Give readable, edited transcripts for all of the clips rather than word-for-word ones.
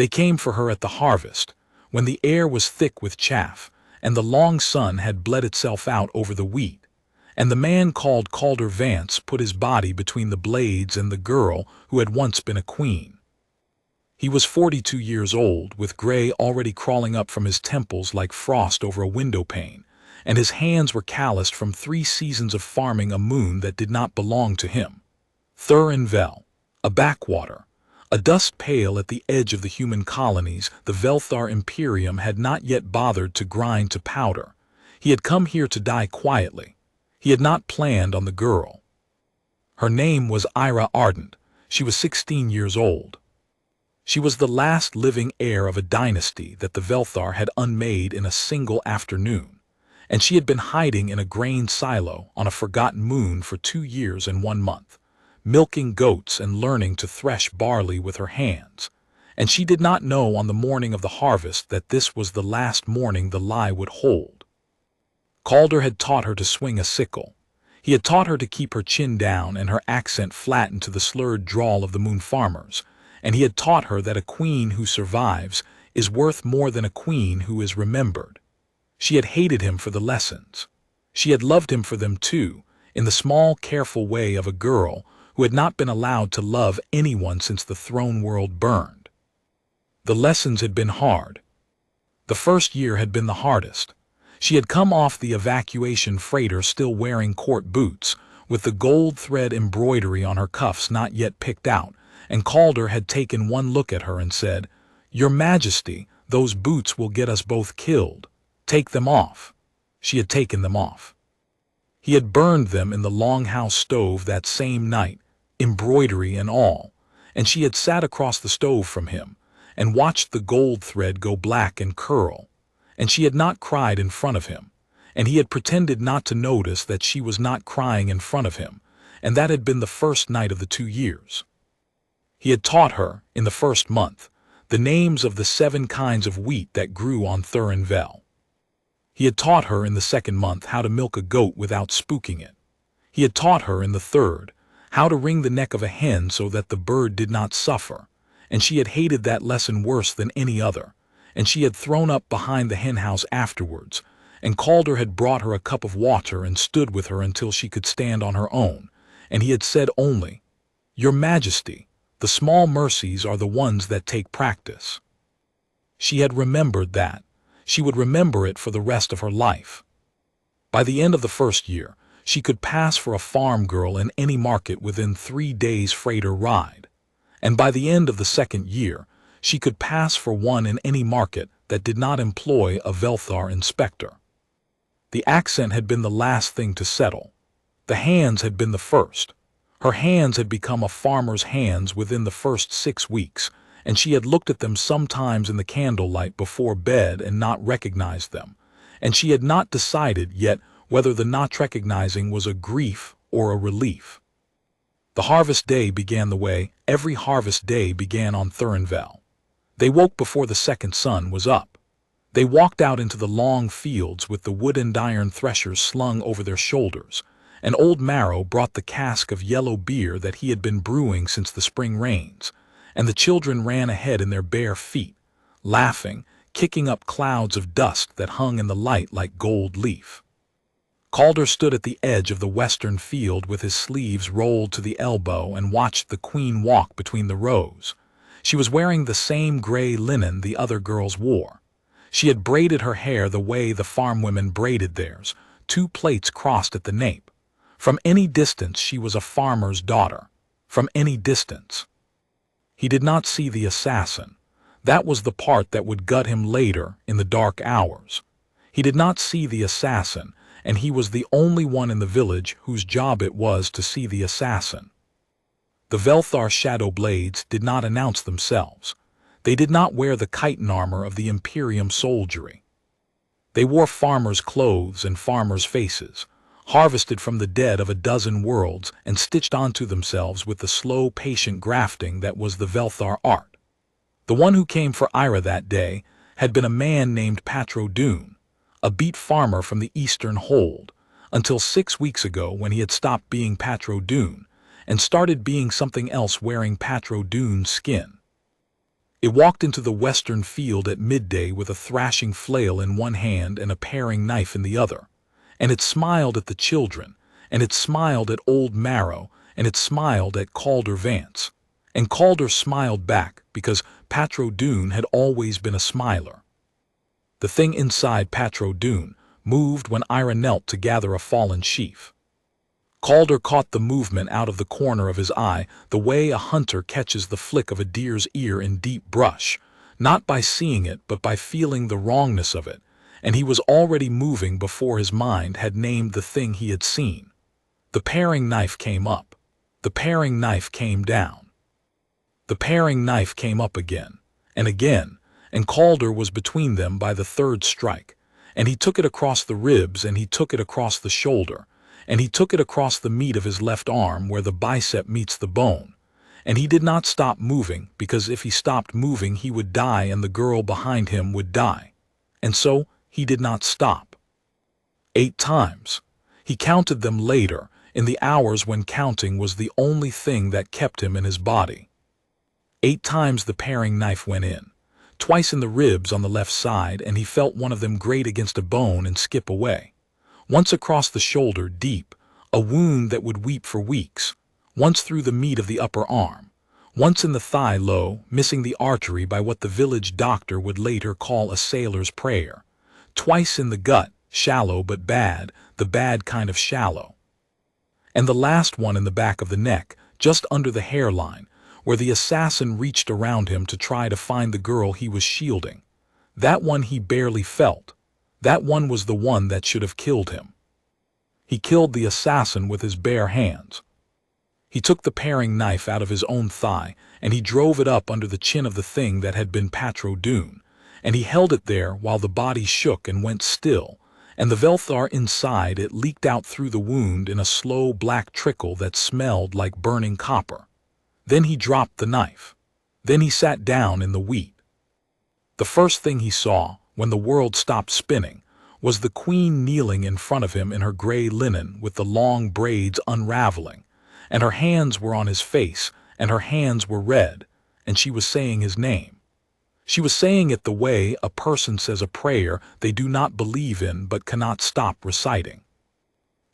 They came for her at the harvest, when the air was thick with chaff, and the long sun had bled itself out over the wheat, and the man called Calder Vance put his body between the blades and the girl who had once been a queen. He was 42 years old, with gray already crawling up from his temples like frost over a window pane, and his hands were calloused from 3 seasons of farming a moon that did not belong to him. Thur-en-Vel, a backwater, a dust pail at the edge of the human colonies, the Velthar Imperium had not yet bothered to grind to powder. He had come here to die quietly. He had not planned on the girl. Her name was Ira Ardent. She was 16 years old. She was the last living heir of a dynasty that the Velthar had unmade in a single afternoon, and she had been hiding in a grain silo on a forgotten moon for 2 years and 1 month, milking goats and learning to thresh barley with her hands. And she did not know on the morning of the harvest that this was the last morning the lie would hold. Calder had taught her to swing a sickle. He had taught her to keep her chin down and her accent flattened to the slurred drawl of the moon farmers, and he had taught her that a queen who survives is worth more than a queen who is remembered. She had hated him for the lessons. She had loved him for them too, in the small, careful way of a girl who had not been allowed to love anyone since the throne world burned. The lessons had been hard. The first year had been the hardest. She had come off the evacuation freighter still wearing court boots, with the gold thread embroidery on her cuffs not yet picked out, and Calder had taken one look at her and said, "Your Majesty, those boots will get us both killed. Take them off." She had taken them off. He had burned them in the longhouse stove that same night, embroidery and all, and she had sat across the stove from him and watched the gold thread go black and curl, and she had not cried in front of him, and he had pretended not to notice that she was not crying in front of him, and that had been the first night of the 2 years. He had taught her, in the first month, the names of the 7 kinds of wheat that grew on Thur-en-Vel. He had taught her in the second month how to milk a goat without spooking it. He had taught her in the third how to wring the neck of a hen so that the bird did not suffer, and she had hated that lesson worse than any other, and she had thrown up behind the henhouse afterwards, and Calder had brought her a cup of water and stood with her until she could stand on her own, and he had said only, "Your Majesty, the small mercies are the ones that take practice." She had remembered that. She would remember it for the rest of her life. By the end of the first year, she could pass for a farm girl in any market within 3 days' freighter ride, and by the end of the second year, she could pass for one in any market that did not employ a Velthar inspector. The accent had been the last thing to settle. The hands had been the first. Her hands had become a farmer's hands within the first 6 weeks, and she had looked at them sometimes in the candlelight before bed and not recognized them, and she had not decided yet whether the not recognizing was a grief or a relief. The harvest day began the way every harvest day began on Thur-en-Vel. They woke before the second sun was up. They walked out into the long fields with the wood and iron threshers slung over their shoulders, and old Marrow brought the cask of yellow beer that he had been brewing since the spring rains, and the children ran ahead in their bare feet, laughing, kicking up clouds of dust that hung in the light like gold leaf. Calder stood at the edge of the western field with his sleeves rolled to the elbow and watched the queen walk between the rows. She was wearing the same gray linen the other girls wore. She had braided her hair the way the farm women braided theirs, 2 plaits crossed at the nape. From any distance she was a farmer's daughter. From any distance. He did not see the assassin. That was the part that would gut him later in the dark hours. He did not see the assassin, and he was the only one in the village whose job it was to see the assassin. The Velthar shadow blades did not announce themselves. They did not wear the chitin armor of the Imperium soldiery. They wore farmers' clothes and farmers' faces, harvested from the dead of a dozen worlds and stitched onto themselves with the slow, patient grafting that was the Velthar art. The one who came for Ira that day had been a man named Patro Dune, a beat farmer from the eastern hold, until 6 weeks ago when he had stopped being Patro Dune and started being something else wearing Patro Dune's skin. It walked into the western field at midday with a thrashing flail in one hand and a paring knife in the other. And it smiled at the children, and it smiled at old Marrow, and it smiled at Calder Vance. And Calder smiled back because Patro Dune had always been a smiler. The thing inside Patro Dune moved when Ira knelt to gather a fallen sheaf. Calder caught the movement out of the corner of his eye, the way a hunter catches the flick of a deer's ear in deep brush, not by seeing it but by feeling the wrongness of it, and he was already moving before his mind had named the thing he had seen. The paring knife came up. The paring knife came down. The paring knife came up again, and Calder was between them by the third strike, and he took it across the ribs, and he took it across the shoulder, and he took it across the meat of his left arm where the bicep meets the bone, and he did not stop moving, because if he stopped moving he would die and the girl behind him would die. And so he did not stop. 8 times. He counted them later, in the hours when counting was the only thing that kept him in his body. 8 times the paring knife went in, twice in the ribs on the left side, and he felt one of them grate against a bone and skip away. Once across the shoulder, deep, a wound that would weep for weeks. Once through the meat of the upper arm. Once in the thigh, low, missing the artery by what the village doctor would later call a sailor's prayer. Twice in the gut, shallow but bad, the bad kind of shallow. And the last one in the back of the neck, just under the hairline, where the assassin reached around him to try to find the girl he was shielding. That one he barely felt. That one was the one that should have killed him. He killed the assassin with his bare hands. He took the paring knife out of his own thigh, and he drove it up under the chin of the thing that had been Patro Dune, and he held it there while the body shook and went still, and the Velthar inside it leaked out through the wound in a slow black trickle that smelled like burning copper. Then he dropped the knife. Then he sat down in the wheat. The first thing he saw, when the world stopped spinning, was the queen kneeling in front of him in her gray linen with the long braids unraveling, and her hands were on his face, and her hands were red, and she was saying his name. She was saying it the way a person says a prayer they do not believe in but cannot stop reciting.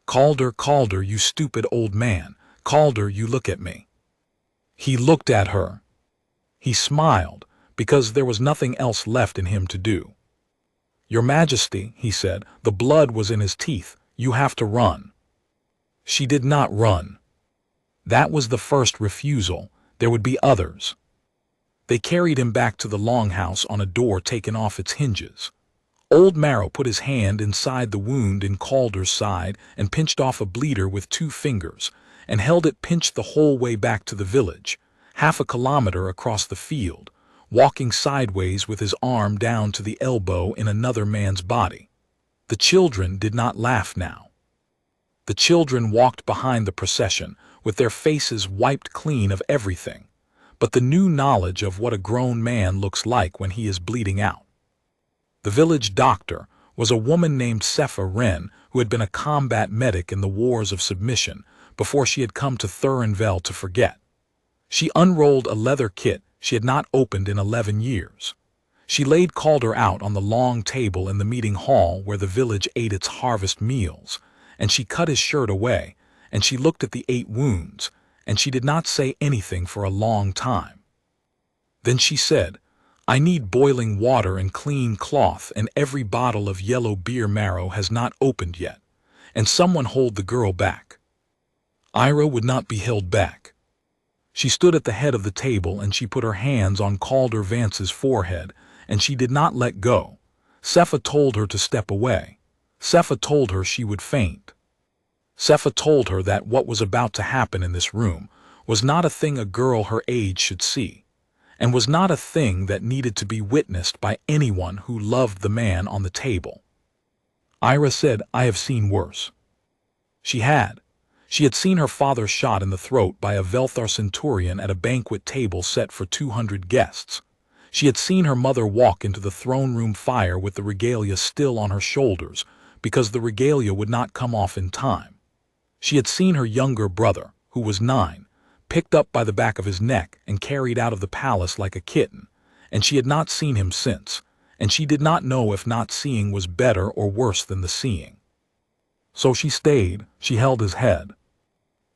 "Calder, Calder, you stupid old man, Calder, you look at me." He looked at her. He smiled, because there was nothing else left in him to do. "Your Majesty," he said, the blood was in his teeth, "you have to run." She did not run. That was the first refusal. There would be others. They carried him back to the longhouse on a door taken off its hinges. Old Marrow put his hand inside the wound in Calder's side and pinched off a bleeder with 2 fingers, and held it pinched the whole way back to the village, half a kilometer across the field, walking sideways with his arm down to the elbow in another man's body. The children did not laugh now. The children walked behind the procession, with their faces wiped clean of everything, but the new knowledge of what a grown man looks like when he is bleeding out. The village doctor was a woman named Sepha Wren, who had been a combat medic in the Wars of Submission before she had come to Thurinvel to forget. She unrolled a leather kit she had not opened in 11 years. She laid Calder out on the long table in the meeting hall where the village ate its harvest meals, and she cut his shirt away, and she looked at the 8 wounds, and she did not say anything for a long time. Then she said, "I need boiling water and clean cloth, and every bottle of yellow beer Marrow has not opened yet, and someone hold the girl back." Ira would not be held back. She stood at the head of the table and she put her hands on Calder Vance's forehead, and she did not let go. Sepha told her to step away. Sepha told her she would faint. Sepha told her that what was about to happen in this room was not a thing a girl her age should see, and was not a thing that needed to be witnessed by anyone who loved the man on the table. Ira said, "I have seen worse." She had. She had seen her father shot in the throat by a Velthar centurion at a banquet table set for 200 guests. She had seen her mother walk into the throne room fire with the regalia still on her shoulders, because the regalia would not come off in time. She had seen her younger brother, who was 9, picked up by the back of his neck and carried out of the palace like a kitten, and she had not seen him since, and she did not know if not seeing was better or worse than the seeing. So she stayed, she held his head.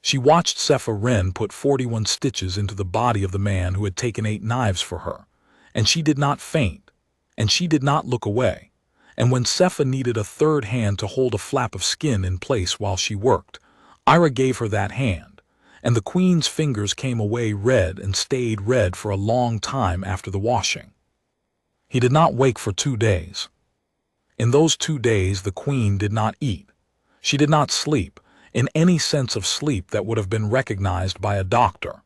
She watched Sepha Wren put 41 stitches into the body of the man who had taken 8 knives for her, and she did not faint, and she did not look away. And when Sepha needed a third hand to hold a flap of skin in place while she worked, Ira gave her that hand, and the queen's fingers came away red and stayed red for a long time after the washing. He did not wake for 2 days. In those 2 days the queen did not eat. She did not sleep, in any sense of sleep that would have been recognized by a doctor.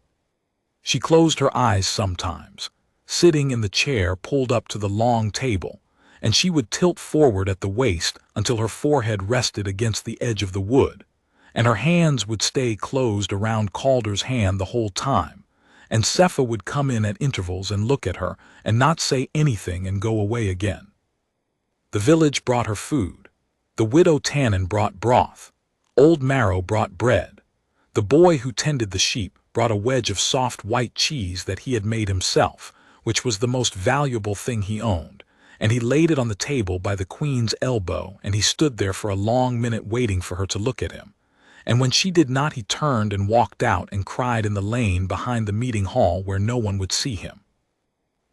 She closed her eyes sometimes, sitting in the chair pulled up to the long table, and she would tilt forward at the waist until her forehead rested against the edge of the wood, and her hands would stay closed around Calder's hand the whole time, and Sepha would come in at intervals and look at her and not say anything and go away again. The village brought her food. The widow Tannen brought broth. Old Marrow brought bread. The boy who tended the sheep brought a wedge of soft white cheese that he had made himself, which was the most valuable thing he owned, and he laid it on the table by the queen's elbow, and he stood there for a long minute waiting for her to look at him. And when she did not, he turned and walked out and cried in the lane behind the meeting hall where no one would see him.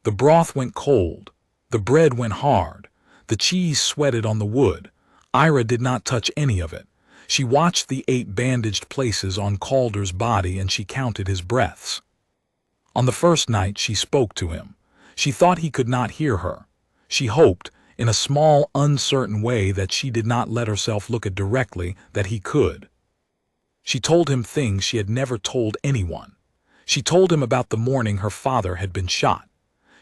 The broth went cold. The bread went hard. The cheese sweated on the wood. Ira did not touch any of it. She watched the 8 bandaged places on Calder's body, and she counted his breaths. On the first night she spoke to him. She thought he could not hear her. She hoped, in a small, uncertain way that she did not let herself look at directly, that he could. She told him things she had never told anyone. She told him about the morning her father had been shot.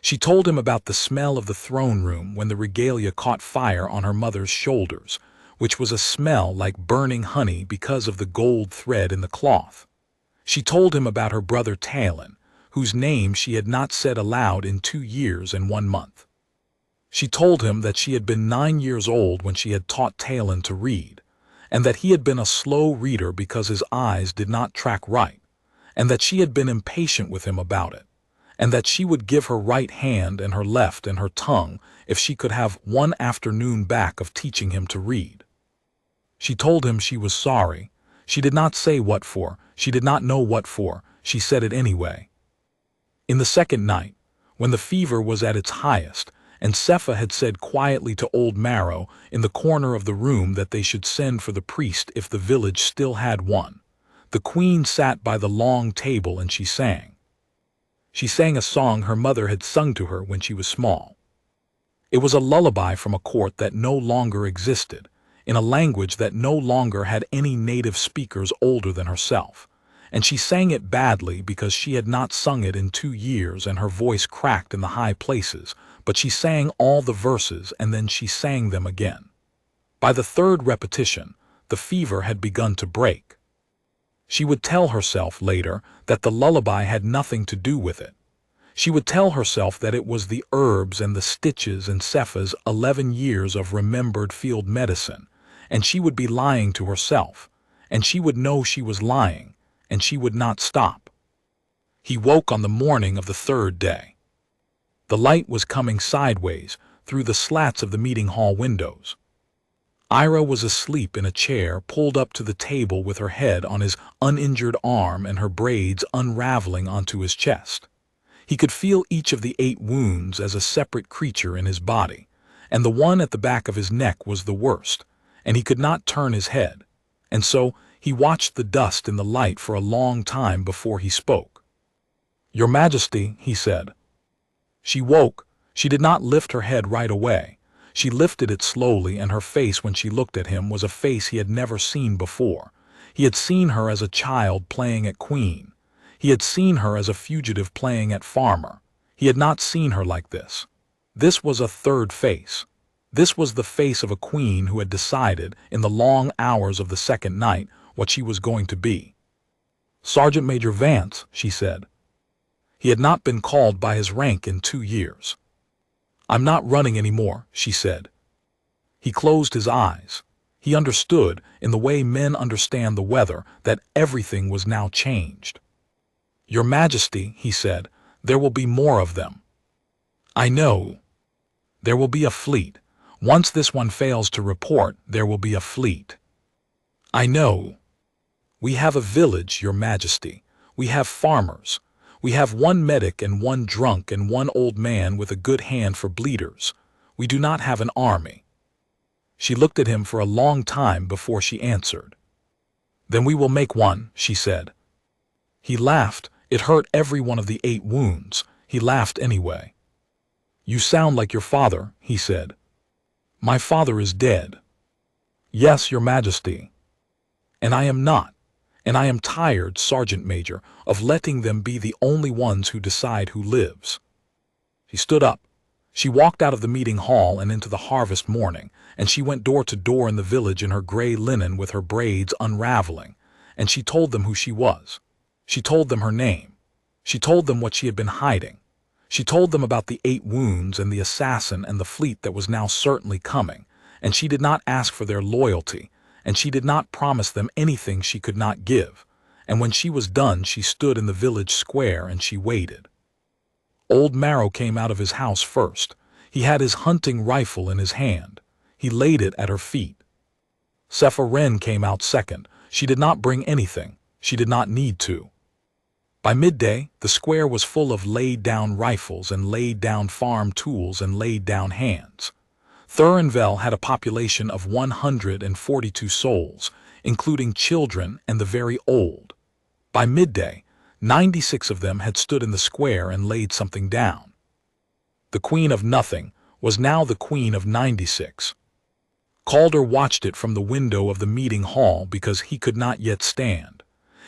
She told him about the smell of the throne room when the regalia caught fire on her mother's shoulders, which was a smell like burning honey because of the gold thread in the cloth. She told him about her brother Talon, whose name she had not said aloud in 2 years and 1 month. She told him that she had been 9 years old when she had taught Talon to read, and that he had been a slow reader because his eyes did not track right, and that she had been impatient with him about it, and that she would give her right hand and her left and her tongue if she could have 1 afternoon back of teaching him to read. She told him she was sorry. She did not say what for. She did not know what for. She said it anyway. In the second night, when the fever was at its highest, and Sepha had said quietly to Old Marrow in the corner of the room that they should send for the priest if the village still had one, the queen sat by the long table and she sang. She sang a song her mother had sung to her when she was small. It was a lullaby from a court that no longer existed, in a language that no longer had any native speakers older than herself, and she sang it badly because she had not sung it in 2 years and her voice cracked in the high places, but she sang all the verses and then she sang them again. By the 3rd repetition, the fever had begun to break. She would tell herself later that the lullaby had nothing to do with it. She would tell herself that it was the herbs and the stitches and Sepha's 11 years of remembered field medicine, and she would be lying to herself, and she would know she was lying, and she would not stop. He woke on the morning of the 3rd day. The light was coming sideways through the slats of the meeting hall windows. Ira was asleep in a chair pulled up to the table with her head on his uninjured arm and her braids unraveling onto his chest. He could feel each of the 8 wounds as a separate creature in his body, and the one at the back of his neck was the worst, and he could not turn his head, and so he watched the dust in the light for a long time before he spoke. "Your Majesty," he said. She woke. She did not lift her head right away. She lifted it slowly, and her face when she looked at him was a face he had never seen before. He had seen her as a child playing at queen. He had seen her as a fugitive playing at farmer. He had not seen her like this. This was a 3rd face. This was the face of a queen who had decided, in the long hours of the 2nd night, what she was going to be. "Sergeant Major Vance," she said. He had not been called by his rank in 2 years. "I'm not running anymore," she said. He closed his eyes. He understood, in the way men understand the weather, that everything was now changed. "Your Majesty," he said, "there will be more of them." I know. There will be a fleet. Once this one fails to report, there will be a fleet. I know. We have a village, Your Majesty. We have farmers. We have one medic and one drunk and one old man with a good hand for bleeders. We do not have an army. She looked at him for a long time before she answered. Then we will make one, she said. He laughed. It hurt every one of the 8 wounds. He laughed anyway. You sound like your father, he said. My father is dead. Yes, Your Majesty. And I am not. And I am tired, Sergeant Major, of letting them be the only ones who decide who lives. She stood up. She walked out of the meeting hall and into the harvest morning, and she went door to door in the village in her gray linen with her braids unraveling, and she told them who she was. She told them her name. She told them what she had been hiding. She told them about the 8 wounds and the assassin and the fleet that was now certainly coming, and she did not ask for their loyalty, and she did not promise them anything she could not give, and when she was done she stood in the village square and she waited. Old Marrow came out of his house first. He had his hunting rifle in his hand. He laid it at her feet. Sepha came out second. She did not bring anything. She did not need to. By midday, the square was full of laid-down rifles and laid-down farm tools and laid-down hands. Thurinvel had a population of 142 souls, including children and the very old. By midday, 96 of them had stood in the square and laid something down. The Queen of Nothing was now the Queen of 96. Calder watched it from the window of the meeting hall because he could not yet stand.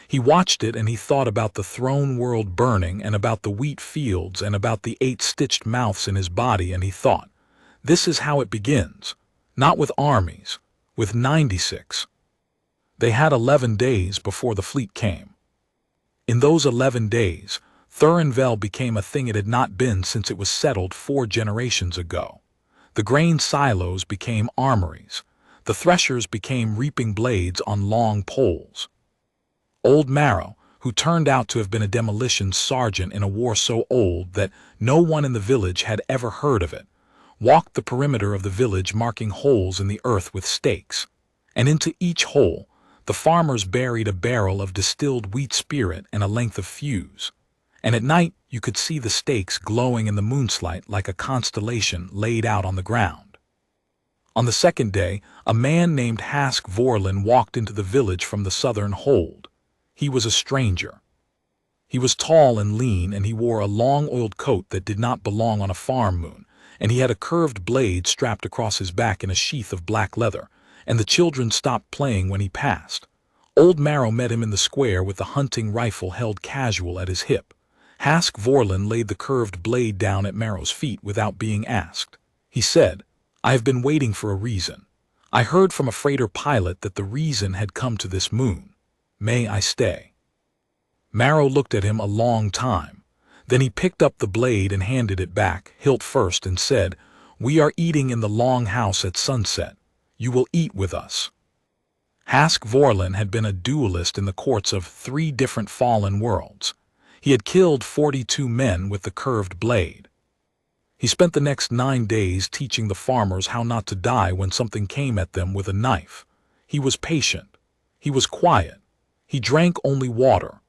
He watched it and he thought about the throne world burning and about the wheat fields and about the 8 stitched mouths in his body, and he thought, this is how it begins, not with armies, with 96. They had 11 days before the fleet came. In those 11 days, Thurinvel became a thing it had not been since it was settled 4 generations ago. The grain silos became armories. The threshers became reaping blades on long poles. Old Marrow, who turned out to have been a demolition sergeant in a war so old that no one in the village had ever heard of it, walked the perimeter of the village marking holes in the earth with stakes, and into each hole the farmers buried a barrel of distilled wheat spirit and a length of fuse, and at night you could see the stakes glowing in the moonlight like a constellation laid out on the ground. On the second day, a man named Hask Vorlin walked into the village from the southern hold. He was a stranger. He was tall and lean, and he wore a long oiled coat that did not belong on a farm moon, and he had a curved blade strapped across his back in a sheath of black leather, and the children stopped playing when he passed. Old Marrow met him in the square with the hunting rifle held casual at his hip. Hask Vorlin laid the curved blade down at Marrow's feet without being asked. He said, I have been waiting for a reason. I heard from a freighter pilot that the reason had come to this moon. May I stay? Marrow looked at him a long time. Then he picked up the blade and handed it back, hilt first, and said, We are eating in the long house at sunset. You will eat with us. Hask Vorlin had been a duelist in the courts of 3 different fallen worlds. He had killed 42 men with the curved blade. He spent the next 9 days teaching the farmers how not to die when something came at them with a knife. He was patient. He was quiet. He drank only water.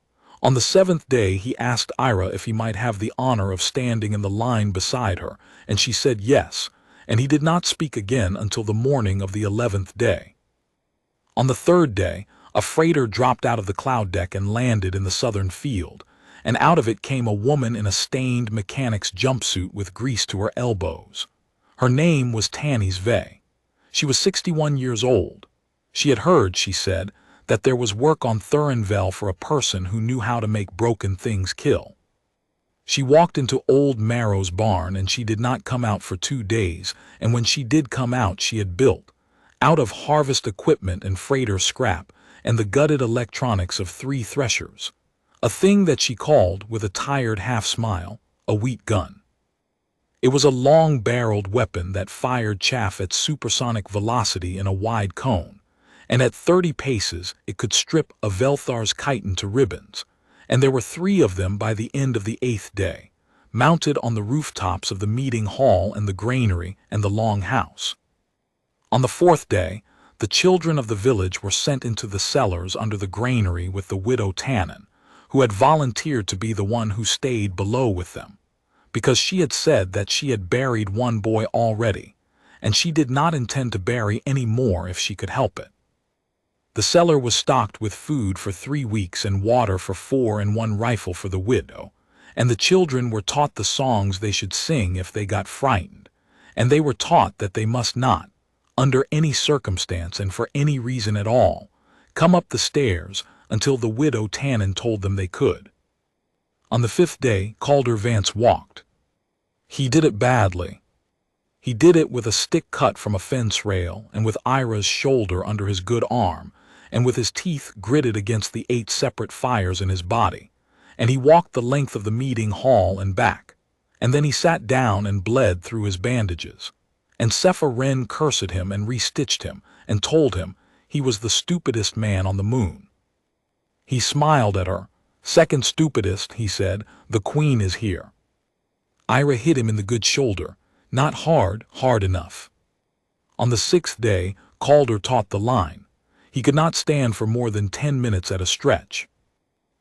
On the 7th day he asked Ira if he might have the honor of standing in the line beside her, and she said yes, and he did not speak again until the morning of the 11th day. On the 3rd day, a freighter dropped out of the cloud deck and landed in the southern field, and out of it came a woman in a stained mechanic's jumpsuit with grease to her elbows. Her name was Tanis Vey. She was 61 years old. She had heard, she said, that there was work on Thurinvel for a person who knew how to make broken things kill. She walked into Old Marrow's barn, and she did not come out for 2 days, and when she did come out she had built, out of harvest equipment and freighter scrap and the gutted electronics of 3 threshers, a thing that she called, with a tired half-smile, a wheat gun. It was a long-barreled weapon that fired chaff at supersonic velocity in a wide cone, and at 30 paces it could strip a Velthar's chitin to ribbons, and there were 3 of them by the end of the 8th day. mounted on the rooftops of the meeting hall and the granary and the long house. On the fourth day, the children of the village were sent into the cellars under the granary with the widow Tannin, who had volunteered to be the one who stayed below with them, because she had said that she had buried one boy already, and she did not intend to bury any more if she could help it. The cellar was stocked with food for 3 weeks and water for 4 and 1 rifle for the widow, and the children were taught the songs they should sing if they got frightened, and they were taught that they must not, under any circumstance and for any reason at all, come up the stairs until the widow Tannin told them they could. On the 5th day, Calder Vance walked. He did it badly. He did it with a stick cut from a fence rail and with Ira's shoulder under his good arm, and with his teeth gritted against the 8 separate fires in his body, and he walked the length of the meeting hall and back, and then he sat down and bled through his bandages, and Sepha-Ren cursed him and restitched him, and told him he was the stupidest man on the moon. He smiled at her. "Second stupidest," he said, "the queen is here." Ira hit him in the good shoulder, not hard, hard enough. On the 6th day, Calder taught the line. He could not stand for more than 10 minutes at a stretch.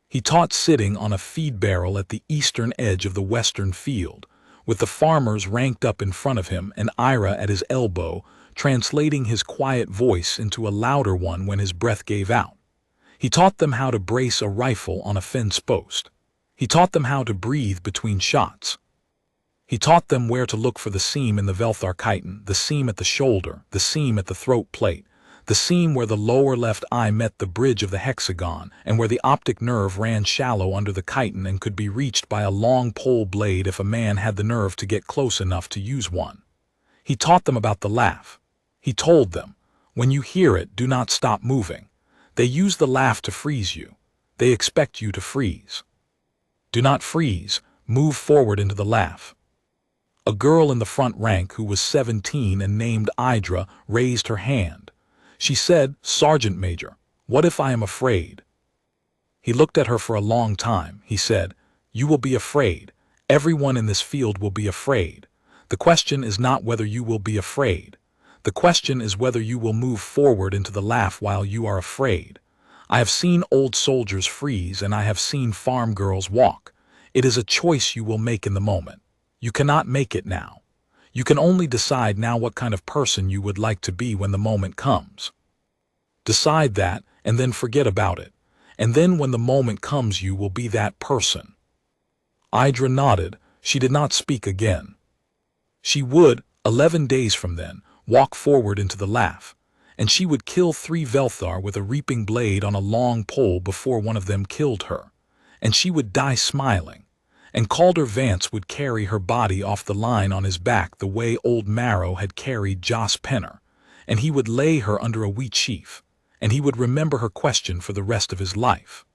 He taught sitting on a feed barrel at the eastern edge of the western field, with the farmers ranked up in front of him and Ira at his elbow, translating his quiet voice into a louder one when his breath gave out. He taught them how to brace a rifle on a fence post. He taught them how to breathe between shots. He taught them where to look for the seam in the Velthar chitin, the seam at the shoulder, the seam at the throat plate, the seam where the lower left eye met the bridge of the hexagon, and where the optic nerve ran shallow under the chitin and could be reached by a long pole blade if a man had the nerve to get close enough to use one. He taught them about the laugh. He told them, when you hear it, do not stop moving. They use the laugh to freeze you. They expect you to freeze. Do not freeze. Move forward into the laugh. A girl in the front rank who was 17 and named Idra raised her hand. She said, "Sergeant Major, what if I am afraid?" He looked at her for a long time. He said, "You will be afraid. Everyone in this field will be afraid. The question is not whether you will be afraid. The question is whether you will move forward into the laugh while you are afraid. I have seen old soldiers freeze and I have seen farm girls walk. It is a choice you will make in the moment. You cannot make it now. You can only decide now what kind of person you would like to be when the moment comes. Decide that and then forget about it. And then when the moment comes you will be that person." Idra nodded. She did not speak again. She would, 11 days from then, walk forward into the laugh, and she would kill 3 Velthar with a reaping blade on a long pole before one of them killed her, and she would die smiling, and Calder Vance would carry her body off the line on his back the way old Marrow had carried Joss Penner, and he would lay her under a wheat sheaf, and he would remember her question for the rest of his life.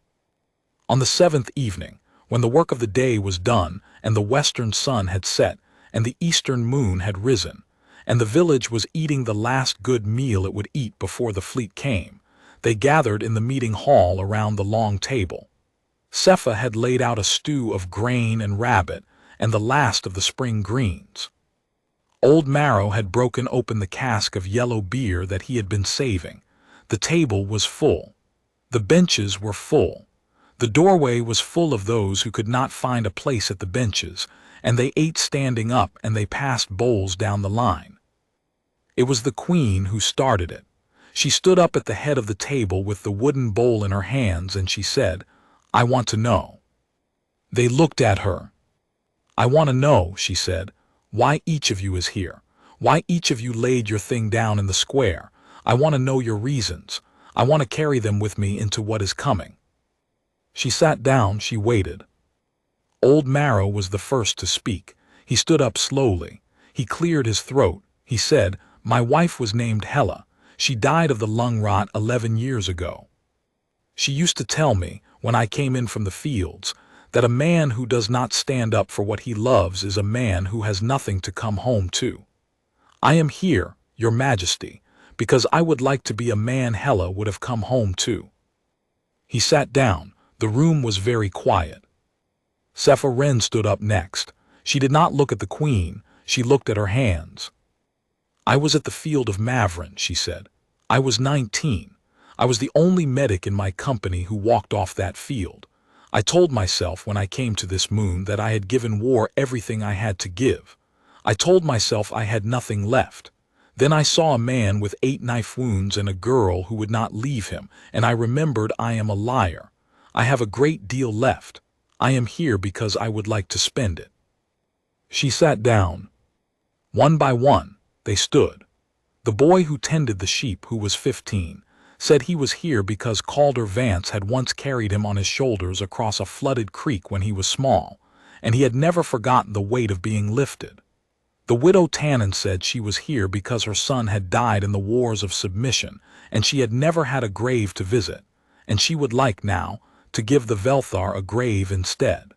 On the 7th evening, when the work of the day was done, and the western sun had set, and the eastern moon had risen, and the village was eating the last good meal it would eat before the fleet came, they gathered in the meeting hall around the long table. Sepha had laid out a stew of grain and rabbit, and the last of the spring greens. Old Marrow had broken open the cask of yellow beer that he had been saving. The table was full. The benches were full. The doorway was full of those who could not find a place at the benches, and they ate standing up and they passed bowls down the line. It was the queen who started it. She stood up at the head of the table with the wooden bowl in her hands and she said, "I want to know." They looked at her. "I want to know," she said, "why each of you is here. Why each of you laid your thing down in the square. I want to know your reasons. I want to carry them with me into what is coming." She sat down, she waited. Old Marrow was the first to speak. He stood up slowly. He cleared his throat. He said, "My wife was named Hela. She died of the lung rot 11 years ago. She used to tell me, when I came in from the fields, that a man who does not stand up for what he loves is a man who has nothing to come home to. I am here, Your Majesty, because I would like to be a man Hela would have come home to." He sat down. The room was very quiet. Sepha-Ren stood up next. She did not look at the queen, she looked at her hands. "I was at the field of Mavrin," she said. "I was 19. I was the only medic in my company who walked off that field. I told myself when I came to this moon that I had given war everything I had to give. I told myself I had nothing left. Then I saw a man with 8 knife wounds and a girl who would not leave him, and I remembered I am a liar. I have a great deal left. I am here because I would like to spend it." She sat down. One by one, they stood. The boy who tended the sheep, who was 15, said he was here because Calder Vance had once carried him on his shoulders across a flooded creek when he was small, and he had never forgotten the weight of being lifted. The widow Tannen said she was here because her son had died in the wars of submission, and she had never had a grave to visit, and she would like now to give the Velthar a grave instead.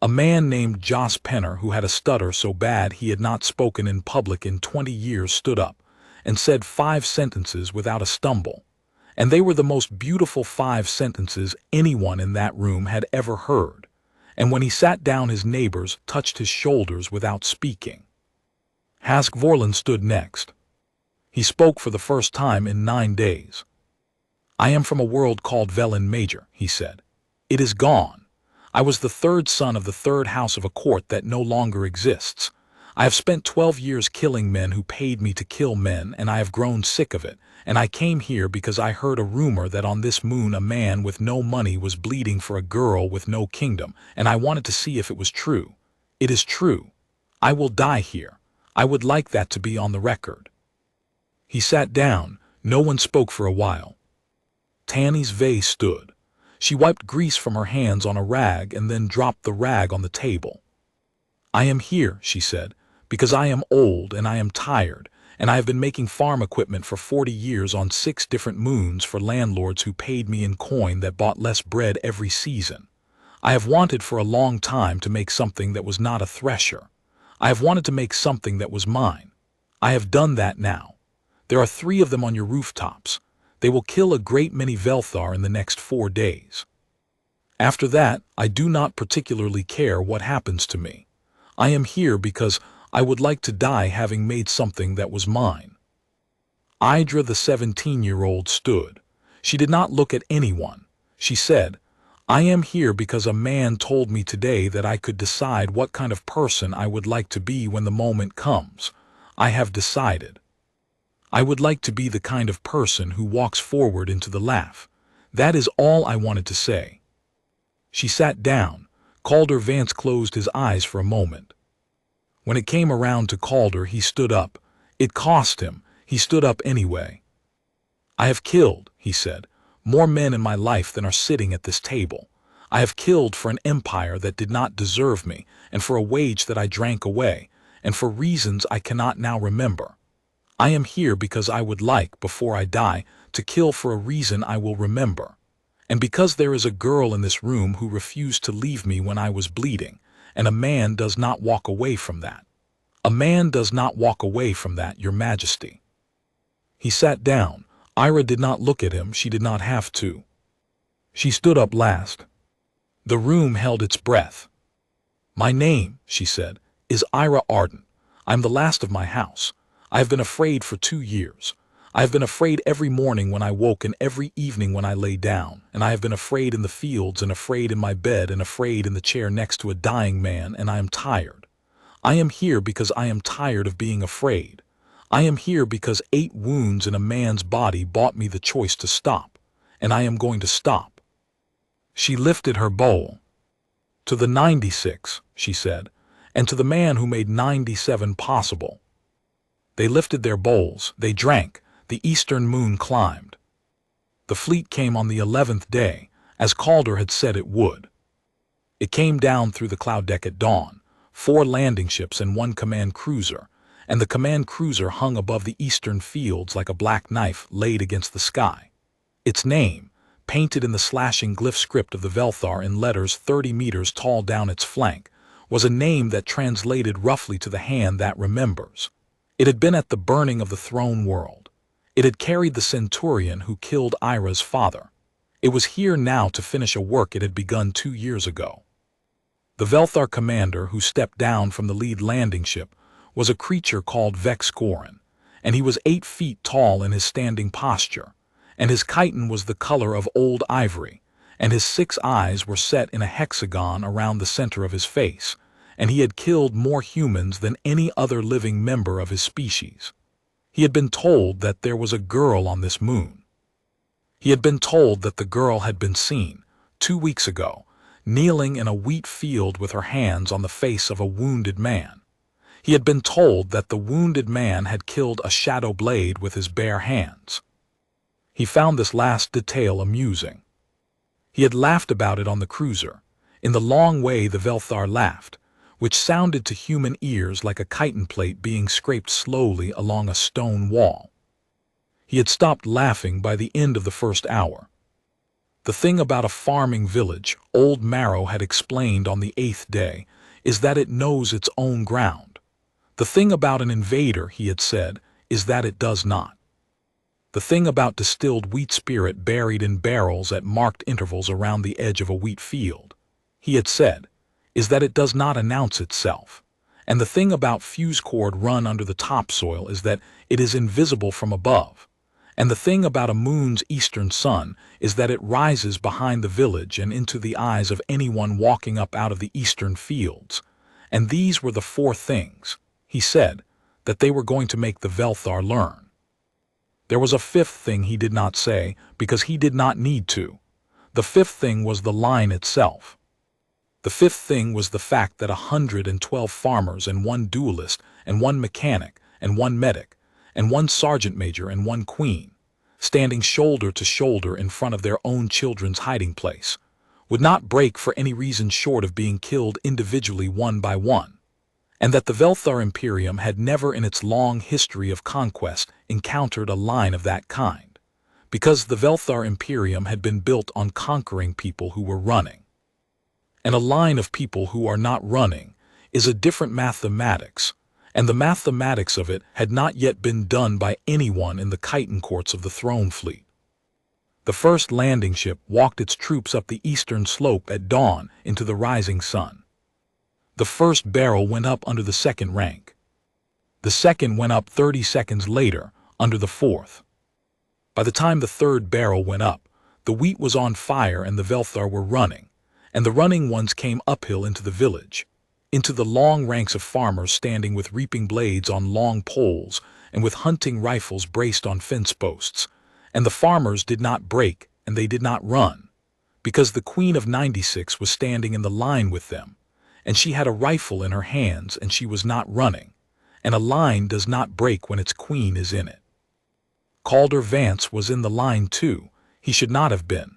A man named Jos Penner, who had a stutter so bad he had not spoken in public in 20 years, stood up and said 5 sentences without a stumble, and they were the most beautiful 5 sentences anyone in that room had ever heard, and when he sat down his neighbors touched his shoulders without speaking. Hask Vorlon stood next. He spoke for the first time in 9 days. "I am from a world called Velen Major," he said. "It is gone. I was the 3rd son of the 3rd house of a court that no longer exists. I have spent 12 years killing men who paid me to kill men, and I have grown sick of it, and I came here because I heard a rumor that on this moon a man with no money was bleeding for a girl with no kingdom, and I wanted to see if it was true. It is true. I will die here. I would like that to be on the record." He sat down. No one spoke for a while. Tanny's vase stood. She wiped grease from her hands on a rag and then dropped the rag on the table. "I am here," she said, "because I am old and I am tired, and I have been making farm equipment for 40 years on 6 different moons for landlords who paid me in coin that bought less bread every season. I have wanted for a long time to make something that was not a thresher. I have wanted to make something that was mine. I have done that now. There are 3 of them on your rooftops. They will kill a great many Velthar in the next 4 days. After that, I do not particularly care what happens to me. I am here because I would like to die having made something that was mine." Idra, the 17-year-old, stood. She did not look at anyone. She said, "I am here because a man told me today that I could decide what kind of person I would like to be when the moment comes. I have decided. I would like to be the kind of person who walks forward into the laugh. That is all I wanted to say." She sat down. Calder Vance closed his eyes for a moment. When it came around to Calder, he stood up. It cost him. He stood up anyway. "I have killed," he said, "more men in my life than are sitting at this table. I have killed for an empire that did not deserve me, and for a wage that I drank away, and for reasons I cannot now remember. I am here because I would like, before I die, to kill for a reason I will remember. And because there is a girl in this room who refused to leave me when I was bleeding, and a man does not walk away from that. A man does not walk away from that, Your Majesty." He sat down. Ira did not look at him. She did not have to. She stood up last. The room held its breath. "My name," she said, "is Ira Arden. I am the last of my house. I have been afraid for 2 years. I have been afraid every morning when I woke and every evening when I lay down, and I have been afraid in the fields and afraid in my bed and afraid in the chair next to a dying man, and I am tired. I am here because I am tired of being afraid. I am here because 8 wounds in a man's body bought me the choice to stop, and I am going to stop." She lifted her bowl. "To the 96, she said, "and to the man who made 97 possible." They lifted their bowls. They drank. The eastern moon climbed. The fleet came on the 11th day, as Calder had said it would. It came down through the cloud deck at dawn, 4 landing ships and 1 command cruiser, and the command cruiser hung above the eastern fields like a black knife laid against the sky. Its name, painted in the slashing glyph script of the Velthar in letters 30 meters tall down its flank, was a name that translated roughly to the hand that remembers. It had been at the burning of the throne world. It had carried the centurion who killed Ira's father. It was here now to finish a work it had begun 2 years ago. The Velthar commander who stepped down from the lead landing ship was a creature called Vex-Gorin, and he was 8 feet tall in his standing posture, and his chitin was the color of old ivory, and his 6 eyes were set in a hexagon around the center of his face, and he had killed more humans than any other living member of his species. He had been told that there was a girl on this moon. He had been told that the girl had been seen, 2 weeks ago, kneeling in a wheat field with her hands on the face of a wounded man. He had been told that the wounded man had killed a shadow blade with his bare hands. He found this last detail amusing. He had laughed about it on the cruiser, in the long way the Velthar laughed, which sounded to human ears like a chitin plate being scraped slowly along a stone wall. He had stopped laughing by the end of the first hour. The thing about a farming village, old Marrow had explained on the 8th day, is that it knows its own ground. The thing about an invader, he had said, is that it does not. The thing about distilled wheat spirit buried in barrels at marked intervals around the edge of a wheat field, he had said, is that it does not announce itself. And the thing about fuse cord run under the topsoil is that it is invisible from above. And the thing about a moon's eastern sun is that it rises behind the village and into the eyes of anyone walking up out of the eastern fields. And these were the 4 things, he said, that they were going to make the Velthar learn. There was a 5th thing he did not say, because he did not need to. The 5th thing was the line itself. The 5th thing was the fact that 112 farmers and 1 duelist and 1 mechanic and 1 medic and 1 sergeant major and 1 queen, standing shoulder to shoulder in front of their own children's hiding place, would not break for any reason short of being killed individually one by one, and that the Velthar Imperium had never in its long history of conquest encountered a line of that kind, because the Velthar Imperium had been built on conquering people who were running. And a line of people who are not running is a different mathematics, and the mathematics of it had not yet been done by anyone in the chitin courts of the throne fleet. The first landing ship walked its troops up the eastern slope at dawn into the rising sun. The first barrel went up under the 2nd rank. The 2nd went up 30 seconds later under the 4th. By the time the 3rd barrel went up, the wheat was on fire and the Velthar were running, and the running ones came uphill into the village, into the long ranks of farmers standing with reaping blades on long poles and with hunting rifles braced on fence posts, and the farmers did not break and they did not run, because the Queen of 96 was standing in the line with them, and she had a rifle in her hands and she was not running, and a line does not break when its queen is in it. Calder Vance was in the line too. He should not have been.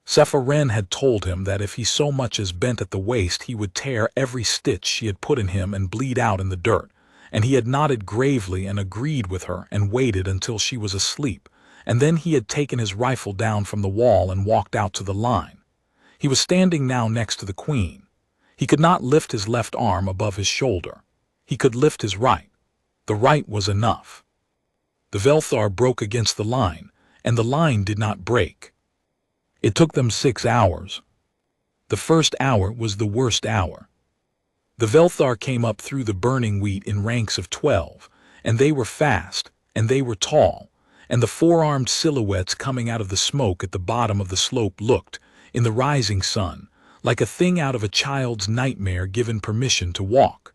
Sephiren had told him that if he so much as bent at the waist he would tear every stitch she had put in him and bleed out in the dirt, and he had nodded gravely and agreed with her and waited until she was asleep, and then he had taken his rifle down from the wall and walked out to the line. He was standing now next to the queen. He could not lift his left arm above his shoulder. He could lift his right. The right was enough. The Velthar broke against the line, and the line did not break. It took them 6 hours. The first hour was the worst hour. The Velthar came up through the burning wheat in ranks of 12, and they were fast, and they were tall, and the 4-armed silhouettes coming out of the smoke at the bottom of the slope looked, in the rising sun, like a thing out of a child's nightmare given permission to walk.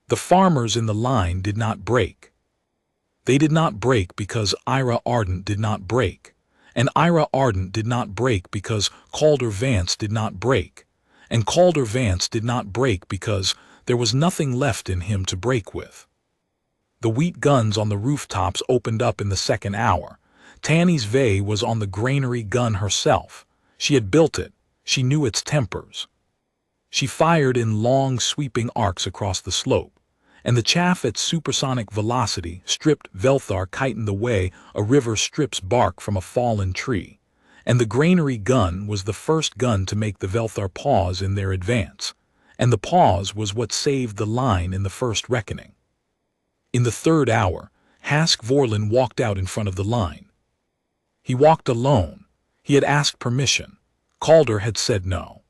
The farmers in the line did not break. They did not break because Ira Ardent did not break. And Ira Ardent did not break because Calder Vance did not break, and Calder Vance did not break because there was nothing left in him to break with. The wheat guns on the rooftops opened up in the 2nd hour. Tanny's Vey was on the granary gun herself. She had built it. She knew its tempers. She fired in long, sweeping arcs across the slope, and the chaff at supersonic velocity stripped Velthar chitin the way a river strips bark from a fallen tree, and the granary gun was the first gun to make the Velthar pause in their advance, and the pause was what saved the line in the first reckoning. In the 3rd hour, Hask Vorlin walked out in front of the line. He walked alone. He had asked permission. Calder had said no.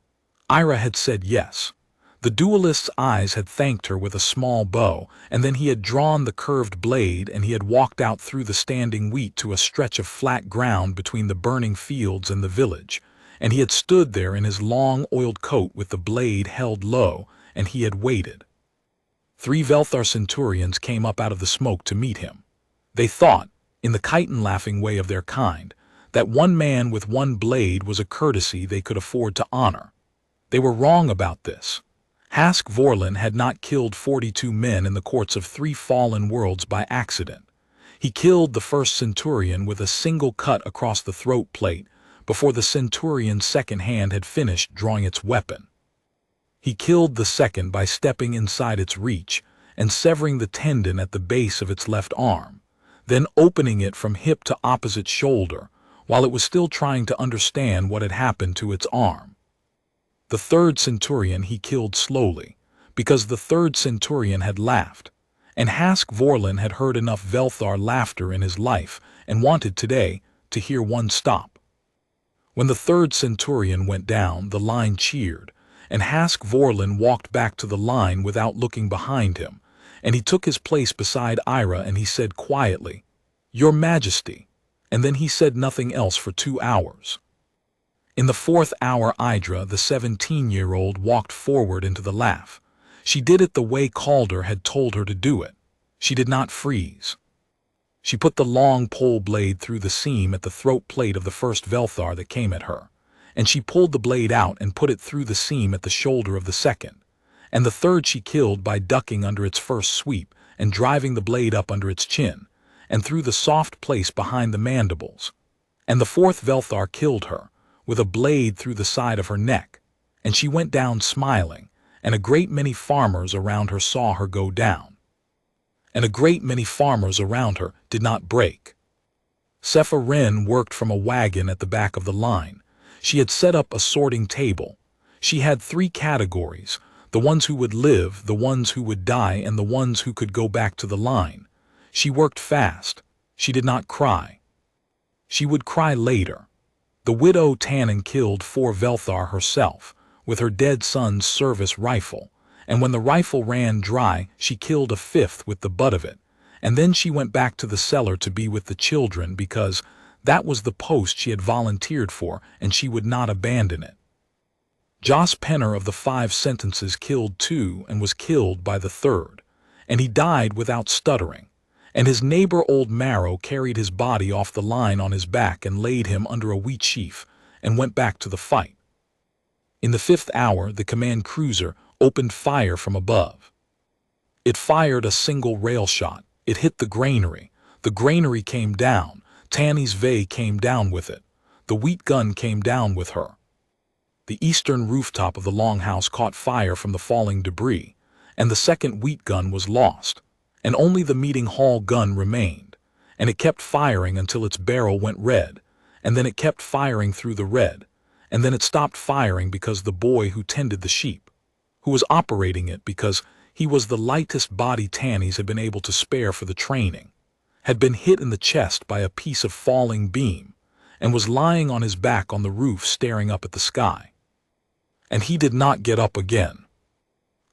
Ira had said yes. The duelist's eyes had thanked her with a small bow, and then he had drawn the curved blade and he had walked out through the standing wheat to a stretch of flat ground between the burning fields and the village, and he had stood there in his long oiled coat with the blade held low, and he had waited. 3 Velthar centurions came up out of the smoke to meet him. They thought, in the chitin-laughing way of their kind, that 1 man with 1 blade was a courtesy they could afford to honor. They were wrong about this. Hask Vorlin had not killed 42 men in the courts of 3 fallen worlds by accident. He killed the first centurion with a single cut across the throat plate before the centurion's second hand had finished drawing its weapon. He killed the second by stepping inside its reach and severing the tendon at the base of its left arm, then opening it from hip to opposite shoulder while it was still trying to understand what had happened to its arm. The 3rd centurion he killed slowly, because the 3rd centurion had laughed, and Hask Vorlin had heard enough Velthar laughter in his life and wanted today to hear one stop. When the 3rd centurion went down, the line cheered, and Hask Vorlin walked back to the line without looking behind him, and he took his place beside Ira and he said quietly, "Your Majesty," and then he said nothing else for 2 hours. In the 4th hour, Idra, the 17-year-old, walked forward into the laugh. She did it the way Calder had told her to do it. She did not freeze. She put the long pole blade through the seam at the throat plate of the first Velthar that came at her, and she pulled the blade out and put it through the seam at the shoulder of the second, and the third she killed by ducking under its first sweep and driving the blade up under its chin, and through the soft place behind the mandibles, and the 4th Velthar killed her, with a blade through the side of her neck, and she went down smiling, and a great many farmers around her saw her go down. And a great many farmers around her did not break. Sepha Wren worked from a wagon at the back of the line. She had set up a sorting table. She had 3 categories, the ones who would live, the ones who would die, and the ones who could go back to the line. She worked fast. She did not cry. She would cry later. The widow Tannen killed 4 Velthar herself, with her dead son's service rifle, and when the rifle ran dry, she killed a 5th with the butt of it, and then she went back to the cellar to be with the children because that was the post she had volunteered for and she would not abandon it. Joss Penner of the 5 sentences killed 2 and was killed by the 3rd, and he died without stuttering. And his neighbor Old Marrow carried his body off the line on his back and laid him under a wheat sheaf and went back to the fight. In the 5th hour, the command cruiser opened fire from above. It fired a single rail shot. It hit the granary. The granary came down. Tanny's Vey came down with it. The wheat gun came down with her. The eastern rooftop of the longhouse caught fire from the falling debris, and the 2nd wheat gun was lost. And only the meeting hall gun remained, and it kept firing until its barrel went red, and then it kept firing through the red, and then it stopped firing because the boy who tended the sheep, who was operating it because he was the lightest body Tannies had been able to spare for the training, had been hit in the chest by a piece of falling beam, and was lying on his back on the roof staring up at the sky. And he did not get up again.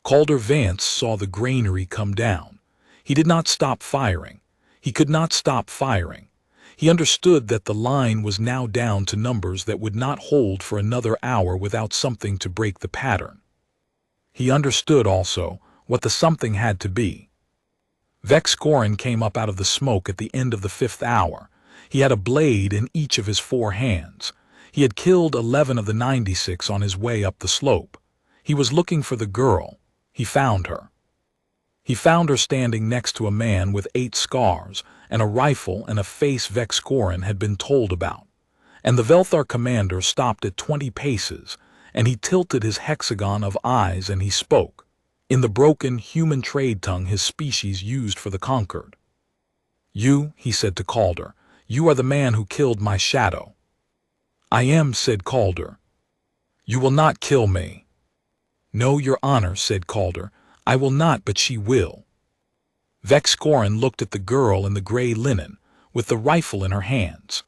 Calder Vance saw the granary come down. He did not stop firing. He could not stop firing. He understood that the line was now down to numbers that would not hold for another hour without something to break the pattern. He understood also what the something had to be. Vex Gorin came up out of the smoke at the end of the 5th hour. He had a blade in each of his 4 hands. He had killed 11 of the 96 on his way up the slope. He was looking for the girl. He found her. He found her standing next to a man with 8 scars and a rifle and a face Vex Gorin had been told about. And the Velthar commander stopped at 20 paces, and he tilted his hexagon of eyes and he spoke, in the broken human trade tongue his species used for the conquered. "You," he said to Calder, "you are the man who killed my shadow." "I am," said Calder. "You will not kill me." "No, your honor," said Calder. "I will not, but she will." Vex Gorin looked at the girl in the gray linen, with the rifle in her hands.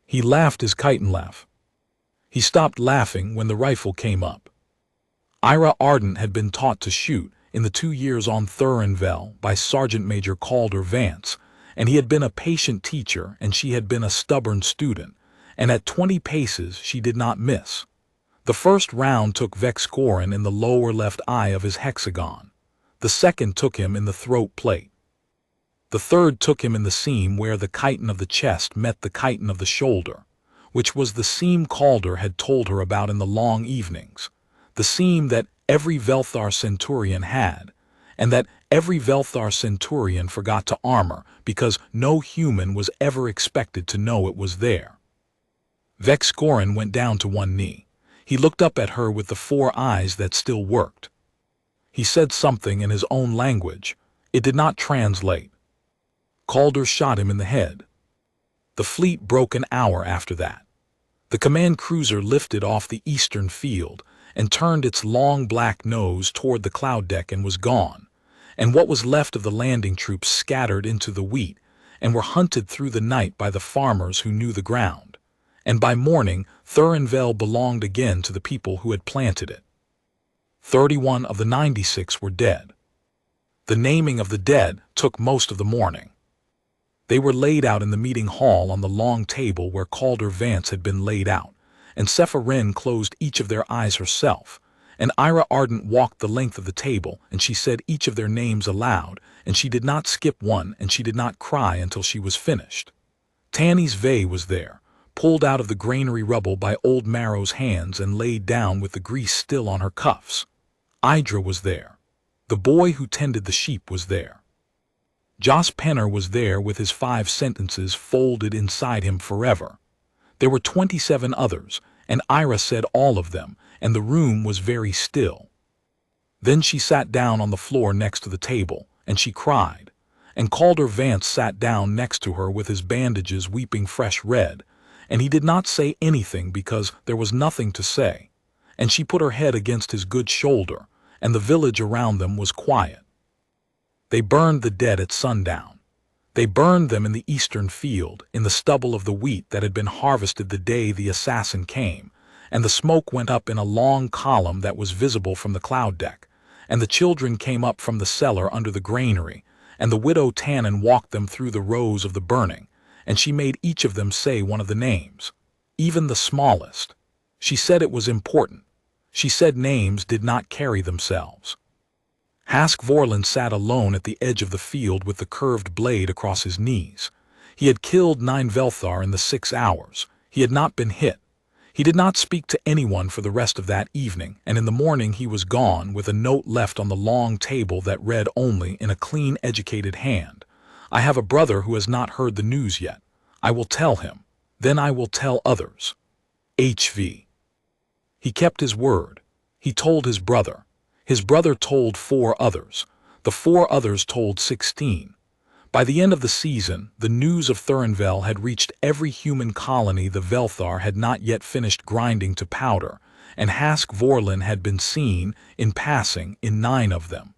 He laughed his chitin laugh. He stopped laughing when the rifle came up. Ira Ardent had been taught to shoot in the 2 years on Thurinvel by Sergeant Major Calder Vance, and he had been a patient teacher and she had been a stubborn student, and at 20 paces she did not miss. The first round took Vexcorin in the lower left eye of his hexagon. The second took him in the throat plate. The third took him in the seam where the chitin of the chest met the chitin of the shoulder, which was the seam Calder had told her about in the long evenings, the seam that every Velthar centurion had, and that every Velthar centurion forgot to armor because no human was ever expected to know it was there. Vexcorin went down to one knee. He looked up at her with the 4 eyes that still worked. He said something in his own language. It did not translate. Calder shot him in the head. The fleet broke an hour after that. The command cruiser lifted off the eastern field and turned its long black nose toward the cloud deck and was gone, and what was left of the landing troops scattered into the wheat and were hunted through the night by the farmers who knew the ground, and by morning Thurinvel belonged again to the people who had planted it. 31 of the 96 were dead. The naming of the dead took most of the morning. They were laid out in the meeting hall on the long table where Calder Vance had been laid out, and Sephirin closed each of their eyes herself, and Ira Ardent walked the length of the table, and she said each of their names aloud, and she did not skip one, and she did not cry until she was finished. Tannis Vey was there, pulled out of the granary rubble by old Marrow's hands and laid down with the grease still on her cuffs. Idra was there. The boy who tended the sheep was there. Jos Penner was there with his 5 sentences folded inside him forever. There were 27 others, and Ira said all of them, and the room was very still. Then she sat down on the floor next to the table, and she cried, and Calder Vance sat down next to her with his bandages weeping fresh red, and he did not say anything because there was nothing to say, and she put her head against his good shoulder, and the village around them was quiet. They burned the dead at sundown. They burned them in the eastern field, in the stubble of the wheat that had been harvested the day the assassin came, and the smoke went up in a long column that was visible from the cloud deck, and the children came up from the cellar under the granary, and the widow Tannen walked them through the rows of the burning, and she made each of them say one of the names, even the smallest. She said it was important. She said names did not carry themselves. Hask Vorlin sat alone at the edge of the field with the curved blade across his knees. He had killed 9 Velthar in the 6 hours. He had not been hit. He did not speak to anyone for the rest of that evening, and in the morning he was gone with a note left on the long table that read only in a clean, educated hand, "I have a brother who has not heard the news yet. I will tell him. Then I will tell others. HV." He kept his word. He told his brother. His brother told 4 others. The 4 others told 16. By the end of the season, the news of Thurinvel had reached every human colony the Velthar had not yet finished grinding to powder, and Hask Vorlin had been seen, in passing, in 9 of them.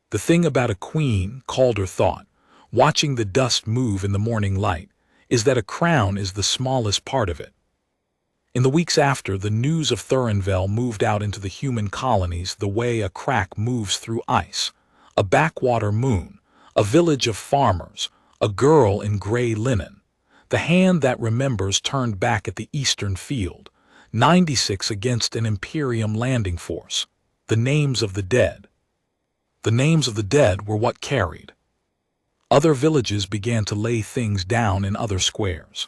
The thing about a queen, Calder thought, watching the dust move in the morning light, is that a crown is the smallest part of it. In the weeks after, the news of Thurinvel moved out into the human colonies the way a crack moves through ice. A backwater moon, a village of farmers, a girl in gray linen. The hand that remembers turned back at the eastern field. 96 against an Imperium landing force. The names of the dead. The names of the dead were what carried. Other villages began to lay things down in other squares.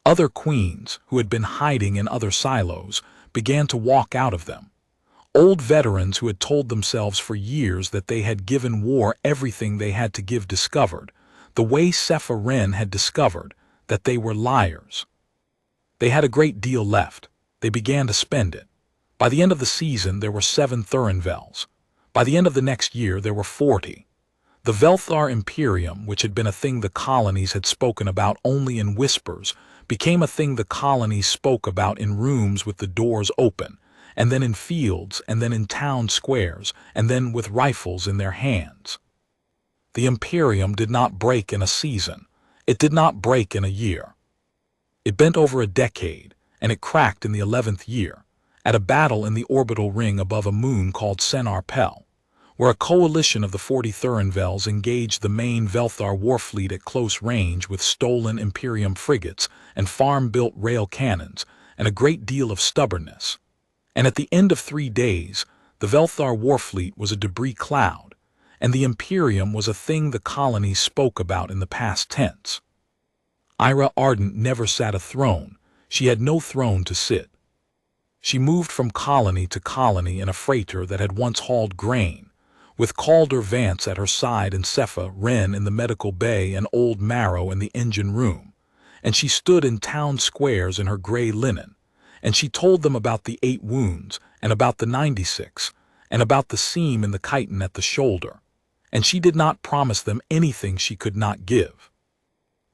Other queens, who had been hiding in other silos, began to walk out of them. Old veterans who had told themselves for years that they had given war everything they had to give discovered, the way Sephirin had discovered, that they were liars. They had a great deal left. They began to spend it. By the end of the season there were 7 Thurinvels. By the end of the next year there were 40. The Velthar Imperium, which had been a thing the colonies had spoken about only in whispers, became a thing the colonies spoke about in rooms with the doors open, and then in fields, and then in town squares, and then with rifles in their hands. The Imperium did not break in a season. It did not break in a year. It bent over a decade, and it cracked in the 11th year, at a battle in the orbital ring above a moon called Senarpel, where a coalition of the 40 Thurinvels engaged the main Velthar warfleet at close range with stolen Imperium frigates and farm-built rail cannons and a great deal of stubbornness. And at the end of 3 days, the Velthar warfleet was a debris cloud, and the Imperium was a thing the colonies spoke about in the past tense. Ira Ardent never sat a throne. She had no throne to sit. She moved from colony to colony in a freighter that had once hauled grain, with Calder Vance at her side and Cepha Wren in the medical bay and Old Marrow in the engine room, and she stood in town squares in her gray linen, and she told them about the 8 wounds, and about the 96, and about the seam in the chitin at the shoulder, and she did not promise them anything she could not give.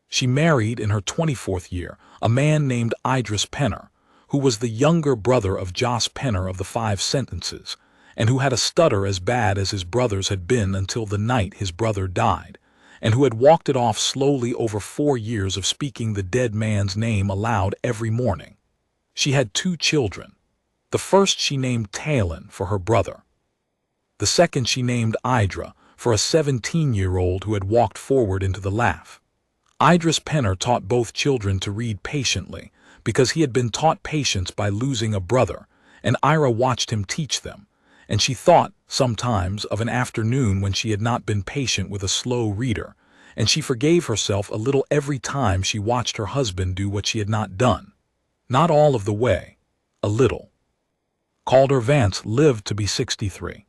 She married, in her 24th year, a man named Idris Penner, who was the younger brother of Joss Penner of the 5 Sentences, and who had a stutter as bad as his brother's had been until the night his brother died, and who had walked it off slowly over 4 years of speaking the dead man's name aloud every morning. She had 2 children. The first she named Talon for her brother. The second she named Idra for a 17-year-old who had walked forward into the laugh. Idris Penner taught both children to read patiently, because he had been taught patience by losing a brother, and Ira watched him teach them, and she thought, sometimes, of an afternoon when she had not been patient with a slow reader, and she forgave herself a little every time she watched her husband do what she had not done. Not all of the way, a little. Calder Vance lived to be 63.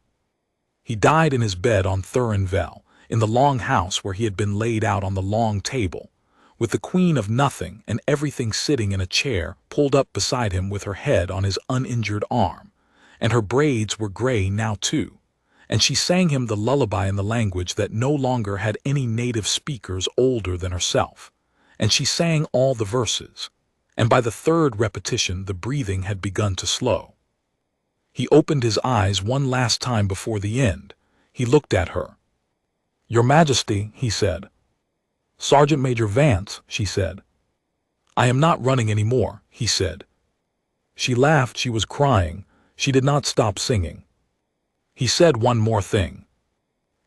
He died in his bed on Thurinvel, in the long house where he had been laid out on the long table, with the Queen of Nothing and everything sitting in a chair pulled up beside him with her head on his uninjured arm, and her braids were gray now too, and she sang him the lullaby in the language that no longer had any native speakers older than herself, and she sang all the verses, and by the 3rd repetition the breathing had begun to slow. He opened his eyes one last time before the end. He looked at her. "Your Majesty," he said. "Sergeant Major Vance," she said. "I am not running any more," he said. She laughed. She was crying. She did not stop singing. He said one more thing.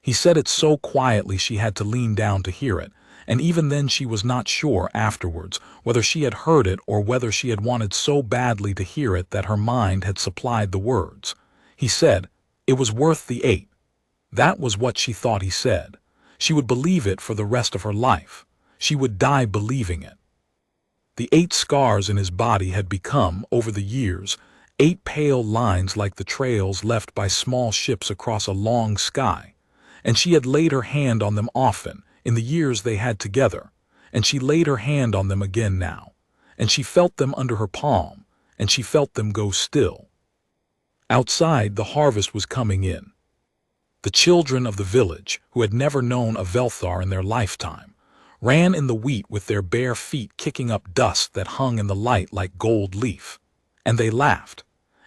He said it so quietly she had to lean down to hear it, and even then she was not sure afterwards whether she had heard it or whether she had wanted so badly to hear it that her mind had supplied the words. He said, "It was worth the 8. That was what she thought he said. She would believe it for the rest of her life. She would die believing it. The 8 scars in his body had become, over the years, 8 pale lines like the trails left by small ships across a long sky, and she had laid her hand on them often, in the years they had together, and she laid her hand on them again now, and she felt them under her palm, and she felt them go still. Outside, the harvest was coming in. The children of the village, who had never known a Velthar in their lifetime, ran in the wheat with their bare feet kicking up dust that hung in the light like gold leaf, and they laughed,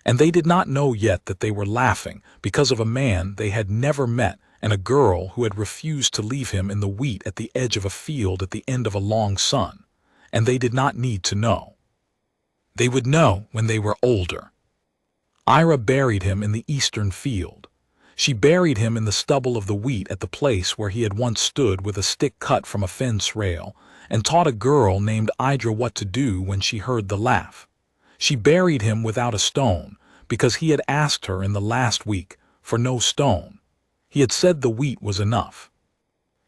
and they did not know yet that they were laughing because of a man they had never met and a girl who had refused to leave him in the wheat at the edge of a field at the end of a long sun, and they did not need to know. They would know when they were older. Ira buried him in the eastern field. She buried him in the stubble of the wheat at the place where he had once stood with a stick cut from a fence rail, and taught a girl named Idra what to do when she heard the laugh. She buried him without a stone, because he had asked her in the last week for no stone. He had said the wheat was enough.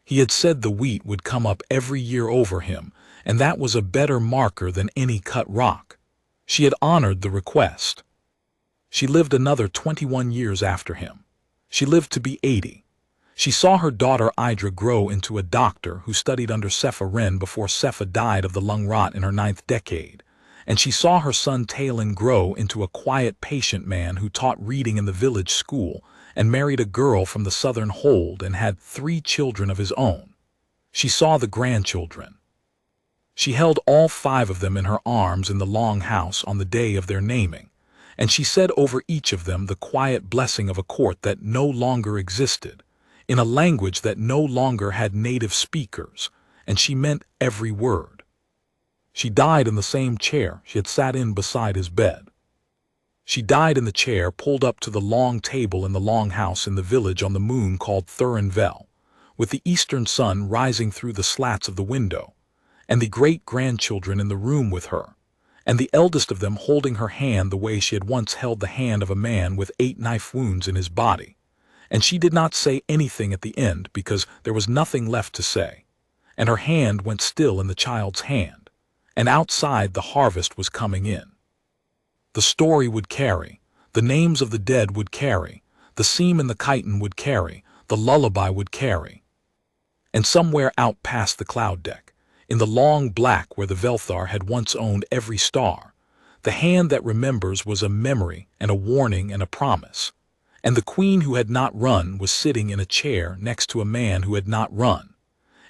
He had said the wheat would come up every year over him, and that was a better marker than any cut rock. She had honored the request. She lived another 21 years after him. She lived to be 80. She saw her daughter Idra grow into a doctor who studied under Cepha Wren before Cepha died of the lung rot in her 9th decade, and she saw her son Talon grow into a quiet, patient man who taught reading in the village school and married a girl from the southern hold and had 3 children of his own. She saw the grandchildren. She held all 5 of them in her arms in the long house on the day of their naming, and she said over each of them the quiet blessing of a court that no longer existed, in a language that no longer had native speakers, and she meant every word. She died in the same chair she had sat in beside his bed. She died in the chair pulled up to the long table in the long house in the village on the moon called Thurinvel, with the eastern sun rising through the slats of the window, and the great-grandchildren in the room with her, and the eldest of them holding her hand the way she had once held the hand of a man with 8 knife wounds in his body. And she did not say anything at the end because there was nothing left to say, and her hand went still in the child's hand, and outside the harvest was coming in. The story would carry, the names of the dead would carry, the seam and the chitin would carry, the lullaby would carry. And somewhere out past the cloud deck, in the long black where the Velthar had once owned every star, the hand that remembers was a memory and a warning and a promise. And the queen who had not run was sitting in a chair next to a man who had not run.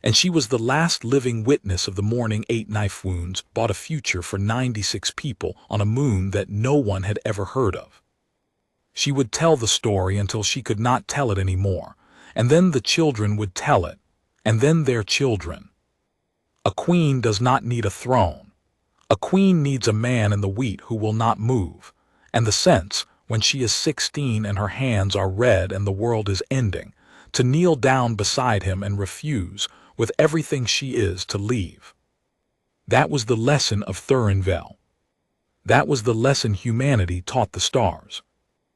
And she was the last living witness of the morning 8 knife wounds bought a future for 96 people on a moon that no one had ever heard of. She would tell the story until she could not tell it anymore, and then the children would tell it, and then their children. A queen does not need a throne. A queen needs a man in the wheat who will not move, and the sense, when she is 16 and her hands are red and the world is ending, to kneel down beside him and refuse, with everything she is, to leave. That was the lesson of Thurinvel. That was the lesson humanity taught the stars.